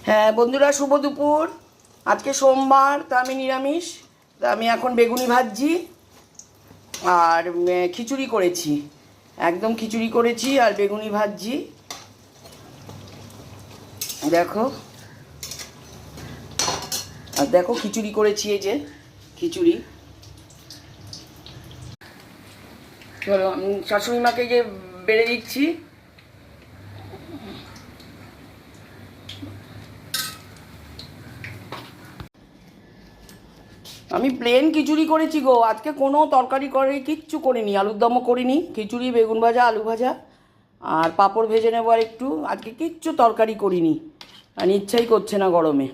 হ্যাঁ বন্ধুরা, শুভ দুপুর। আজকে সোমবার, তা আমি নিরামিষ। তা আমি এখন বেগুনি ভাজি আর খিচুড়ি করেছি, একদম খিচুড়ি করেছি আর বেগুনি ভাজি। দেখো, আর দেখো খিচুড়ি করেছি, এই যে খিচুড়ি। চলো আমি শাশুড়ি মাকে যে বেড়ে দিচ্ছি। আমি প্লেন খিচুড়ি করেছি গো, আজকে কোনো তরকারি করে কিচ্ছু করিনি, আলুর দমও করিনি, খিচুড়ি, বেগুন ভাজা, আলু ভাজা আর পাঁপড় ভেজে নেবো আর একটু। আজকে কিচ্ছু তরকারি করিনি, আর ইচ্ছাই করছে না গরমে।